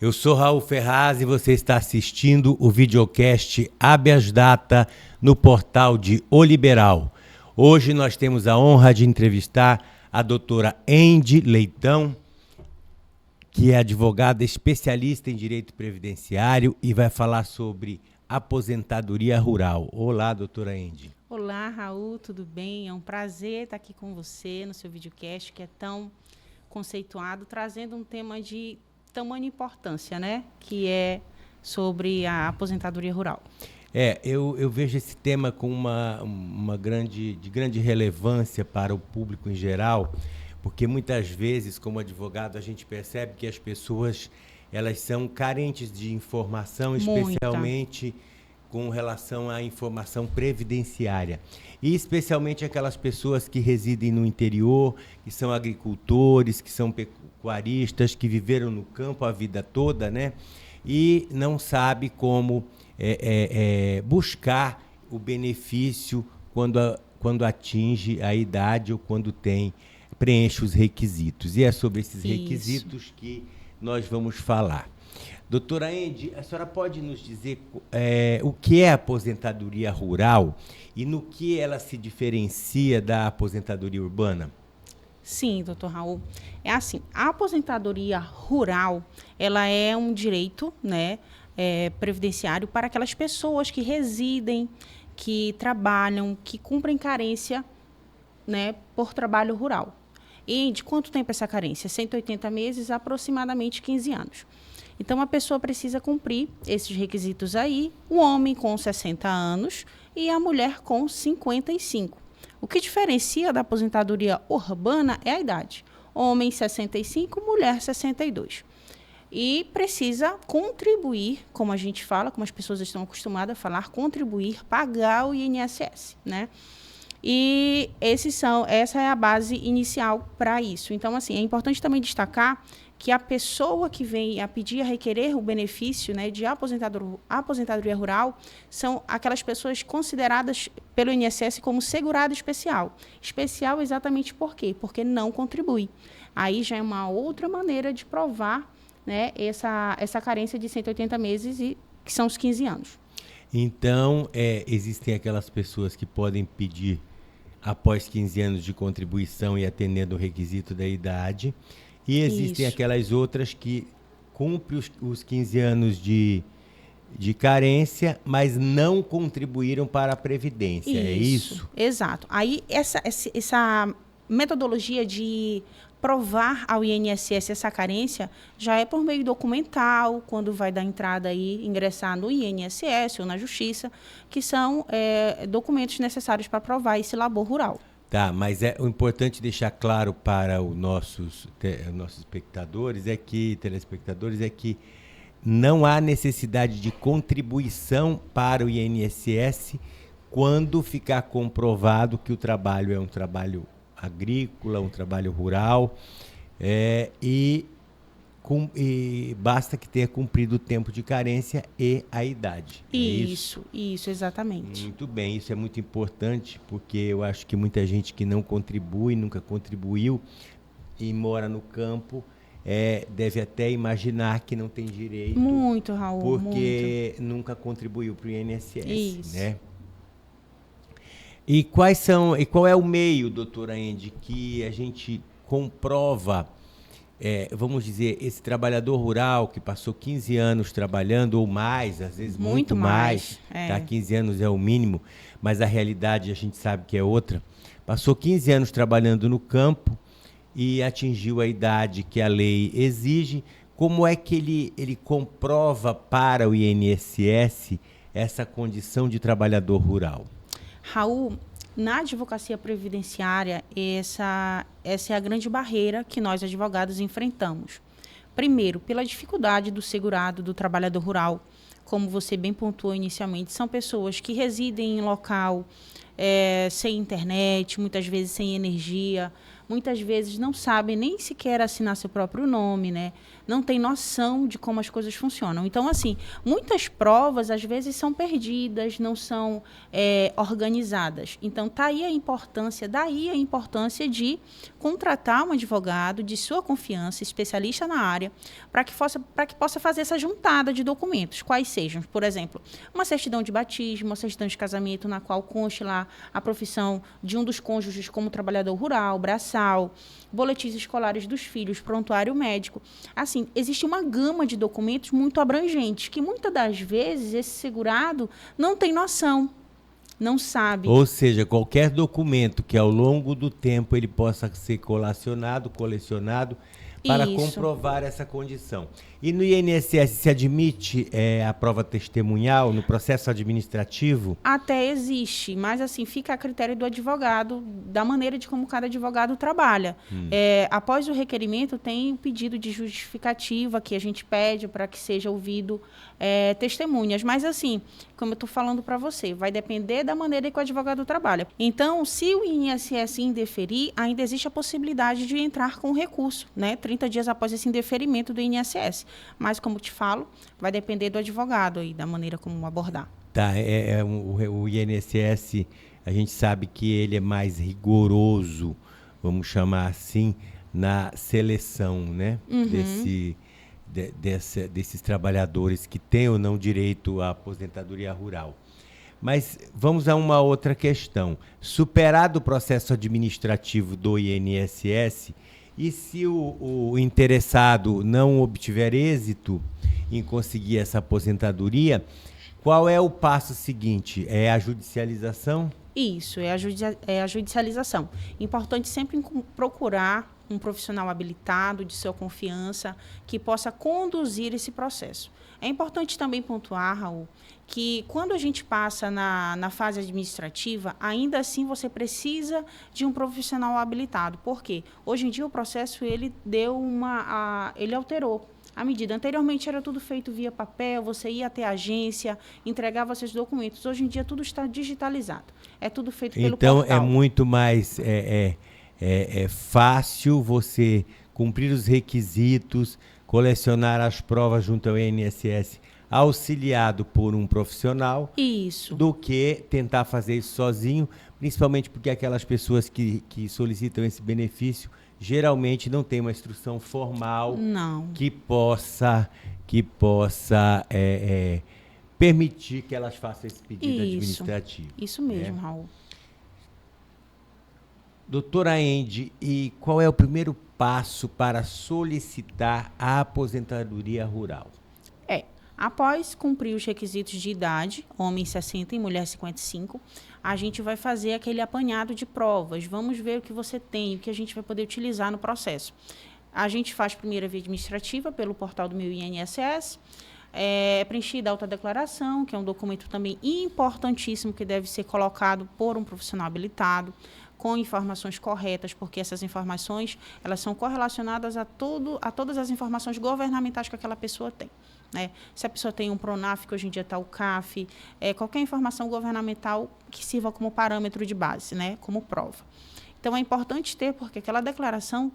Eu sou Raul Ferraz e você está assistindo o videocast Habeas Data no portal de O Liberal. Hoje nós temos a honra de entrevistar a doutora Andy Leitão, que é advogada especialista em direito previdenciário e vai falar sobre aposentadoria rural. Olá, doutora Andy. Olá, Raul, tudo bem? É um prazer estar aqui com você no seu videocast, que é tão conceituado, trazendo um tema de tamanha importância, né? Que é sobre a aposentadoria rural. Eu vejo esse tema com de grande relevância para o público em geral, porque muitas vezes, como advogado, a gente percebe que as pessoas elas são carentes de informação, especialmente com relação à informação previdenciária. E especialmente aquelas pessoas que residem no interior, que são agricultores, que são pecuaristas, que viveram no campo a vida toda, né? E não sabe como buscar o benefício quando atinge a idade ou quando preenche os requisitos. E é sobre esses requisitos que nós vamos falar. Doutora Andy, a senhora pode nos dizer o que é aposentadoria rural e no que ela se diferencia da aposentadoria urbana? Sim, doutor Raul. É assim, a aposentadoria rural, ela é um direito, né, previdenciário para aquelas pessoas que residem, que trabalham, que cumprem carência, né, por trabalho rural. E de quanto tempo essa carência? 180 meses, aproximadamente 15 anos. Então, a pessoa precisa cumprir esses requisitos aí, o homem com 60 anos e a mulher com 55. O que diferencia da aposentadoria urbana é a idade. Homem 65, mulher 62. E precisa contribuir, como a gente fala, como as pessoas estão acostumadas a falar, contribuir, pagar o INSS, né? E essa é a base inicial para isso. Então, assim, é importante também destacar que a pessoa que vem a pedir, a requerer o benefício, né, de aposentadoria rural são aquelas pessoas consideradas pelo INSS como segurado especial. Especial exatamente por quê? Porque não contribui. Aí já é uma outra maneira de provar, né, essa carência de 180 meses, que são os 15 anos. Então, existem aquelas pessoas que podem pedir após 15 anos de contribuição e atendendo o requisito da idade. E existem aquelas outras que cumprem os 15 anos de carência, mas não contribuíram para a Previdência, é isso? Exato. Aí, essa metodologia de provar ao INSS essa carência já é por meio documental, quando vai dar entrada aí, ingressar no INSS ou na Justiça, que são documentos necessários para provar esse labor rural. Tá, mas o importante deixar claro para os nossos espectadores telespectadores é que não há necessidade de contribuição para o INSS quando ficar comprovado que o trabalho é um trabalho agrícola, um trabalho rural, e basta que tenha cumprido o tempo de carência e a idade. Isso, exatamente. Muito bem, isso é muito importante, porque eu acho que muita gente que não contribui, nunca contribuiu e mora no campo, deve até imaginar que não tem direito. Muito, Raul, porque nunca contribuiu para o INSS. Isso. Né? E qual é o meio, doutora Andy, que a gente comprova, vamos dizer, esse trabalhador rural que passou 15 anos trabalhando ou mais, às vezes muito mais, tá? 15 anos é o mínimo, mas a realidade a gente sabe que é outra. Passou 15 anos trabalhando no campo e atingiu a idade que a lei exige. Como é que ele comprova para o INSS essa condição de trabalhador rural? Raul, na advocacia previdenciária, essa é a grande barreira que nós, advogados, enfrentamos. Primeiro, pela dificuldade do segurado, do trabalhador rural, como você bem pontuou inicialmente, são pessoas que residem em local sem internet, muitas vezes sem energia, muitas vezes não sabem nem sequer assinar seu próprio nome, né? não tem noção de como as coisas funcionam. Então, assim, muitas provas, às vezes, são perdidas, não são organizadas. Então, daí a importância de contratar um advogado de sua confiança, especialista na área, para que possa fazer essa juntada de documentos, quais sejam, por exemplo, uma certidão de batismo, uma certidão de casamento, na qual conste lá a profissão de um dos cônjuges como trabalhador rural, braçal, boletins escolares dos filhos, prontuário médico. Assim, existe uma gama de documentos muito abrangentes, que muitas das vezes esse segurado não tem noção, não sabe. Ou seja, qualquer documento que ao longo do tempo ele possa ser colecionado para comprovar essa condição. E no INSS se admite a prova testemunhal no processo administrativo? Até existe, mas assim, fica a critério do advogado, da maneira de como cada advogado trabalha. Após o requerimento, tem o pedido de justificativa que a gente pede para que seja ouvido testemunhas. Mas assim, como eu estou falando para você, vai depender da maneira que o advogado trabalha. Então, se o INSS indeferir, ainda existe a possibilidade de entrar com recurso, né? 30 dias após esse indeferimento do INSS. Mas, como te falo, vai depender do advogado aí, da maneira como abordar. Tá, o INSS, a gente sabe que ele é mais rigoroso, vamos chamar assim, na seleção, né? Desses trabalhadores que têm ou não direito à aposentadoria rural. Mas vamos a uma outra questão. Superado o processo administrativo do INSS, e se o interessado não obtiver êxito em conseguir essa aposentadoria, qual é o passo seguinte? É a judicialização? Isso, é a judicialização. Importante sempre procurar um profissional habilitado, de sua confiança, que possa conduzir esse processo. É importante também pontuar, Raul, que quando a gente passa na fase administrativa, ainda assim você precisa de um profissional habilitado. Por quê? Hoje em dia o processo ele alterou a medida. Anteriormente era tudo feito via papel, você ia até a agência, entregava seus documentos. Hoje em dia tudo está digitalizado. É tudo feito pelo portal. Então é muito mais fácil você cumprir os requisitos, colecionar as provas junto ao INSS, auxiliado por um profissional, isso, do que tentar fazer isso sozinho, principalmente porque aquelas pessoas que solicitam esse benefício geralmente não têm uma instrução formal que possa permitir que elas façam esse pedido administrativo. Isso mesmo, Raul. Doutora Andy, e qual é o primeiro passo para solicitar a aposentadoria rural? Após cumprir os requisitos de idade, homem 60 e mulher 55, a gente vai fazer aquele apanhado de provas. Vamos ver o que você tem, o que a gente vai poder utilizar no processo. A gente faz primeira via administrativa pelo portal do meu INSS, preenchida a autodeclaração, que é um documento também importantíssimo que deve ser colocado por um profissional habilitado, com informações corretas, porque essas informações elas são correlacionadas a todas as informações governamentais que aquela pessoa tem. Se a pessoa tem um PRONAF, que hoje em dia está o CAF, qualquer informação governamental que sirva como parâmetro de base, como prova. Então, é importante ter, porque aquela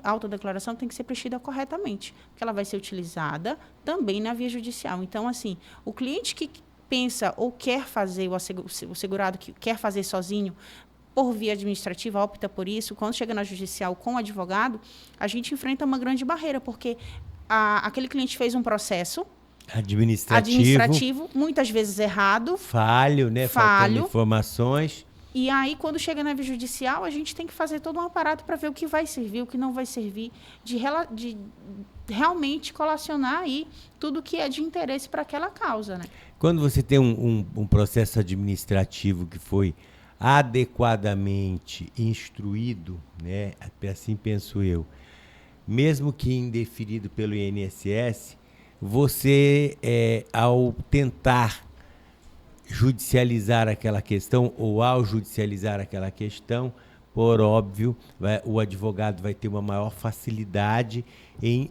autodeclaração tem que ser preenchida corretamente, porque ela vai ser utilizada também na via judicial. Então, assim, o cliente que pensa ou quer fazer, o segurado que quer fazer sozinho, por via administrativa, opta por isso, quando chega na judicial com o advogado, a gente enfrenta uma grande barreira, porque aquele cliente fez um processo administrativo, muitas vezes errado. Falho, faltando informações. E aí, quando chega na via judicial, a gente tem que fazer todo um aparato para ver o que vai servir, o que não vai servir, de realmente colacionar aí tudo que é de interesse para aquela causa. Quando você tem um processo administrativo que foi adequadamente instruído, assim penso eu, mesmo que indeferido pelo INSS, você, ao tentar judicializar aquela questão ou ao judicializar aquela questão, por óbvio, o advogado vai ter uma maior facilidade em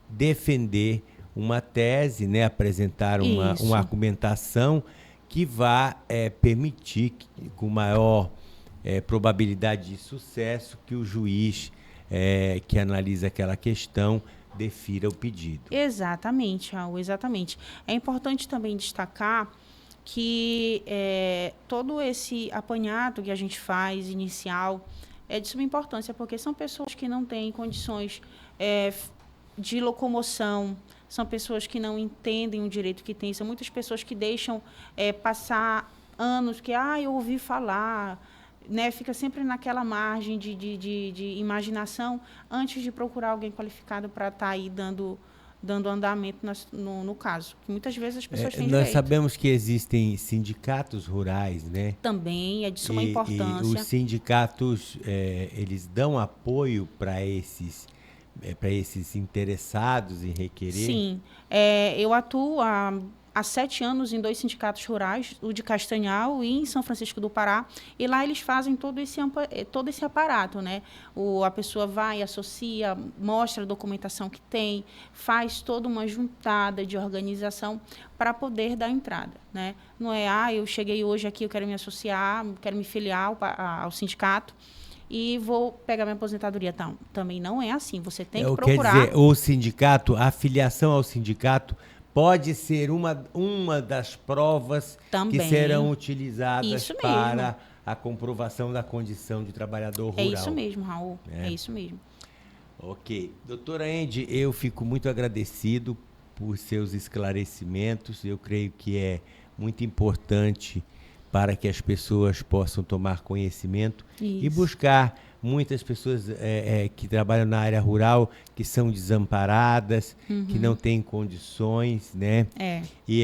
defender uma tese, apresentar uma argumentação que vá permitir, com maior probabilidade de sucesso, que o juiz que analisa aquela questão defira o pedido. Exatamente, Raul, exatamente. É importante também destacar que todo esse apanhado que a gente faz inicial é de suma importância, porque são pessoas que não têm condições de locomoção, são pessoas que não entendem o direito que têm, são muitas pessoas que deixam passar anos que, eu ouvi falar, né, fica sempre naquela margem de imaginação antes de procurar alguém qualificado para estar aí dando andamento no caso. Muitas vezes as pessoas têm Nós direito. sabemos que existem sindicatos rurais, né? Também é de suma importância. E os sindicatos, eles dão apoio para esses interessados em requerer? Sim. Eu atuo há 7 anos em 2 sindicatos rurais, o de Castanhal e em São Francisco do Pará, e lá eles fazem todo esse aparato, né? A pessoa vai, associa, mostra a documentação que tem, faz toda uma juntada de organização para poder dar entrada, né? Não é, eu cheguei hoje aqui, eu quero me associar, quero me filiar ao sindicato e vou pegar minha aposentadoria. Também não é assim, você tem que procurar... Quer dizer, o sindicato, a filiação ao sindicato pode ser uma das provas também, que serão utilizadas isso para mesmo. a comprovação da condição de trabalhador rural. É isso mesmo, Raul. É isso mesmo. Ok. Doutora Andy, eu fico muito agradecido por seus esclarecimentos. Eu creio que é muito importante para que as pessoas possam tomar conhecimento e buscar muitas pessoas que trabalham na área rural, que são desamparadas, que não têm condições, né? E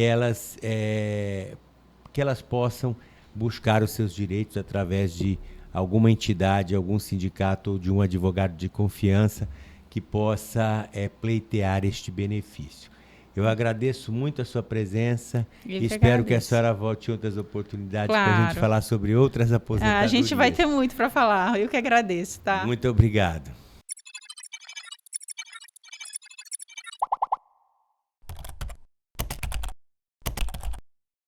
que elas possam buscar os seus direitos através de alguma entidade, algum sindicato ou de um advogado de confiança que possa pleitear este benefício. Eu agradeço muito a sua presença e espero que a senhora volte em outras oportunidades para a gente falar sobre outras aposentadorias. A gente vai ter muito para falar. Eu que agradeço, tá? Muito obrigado.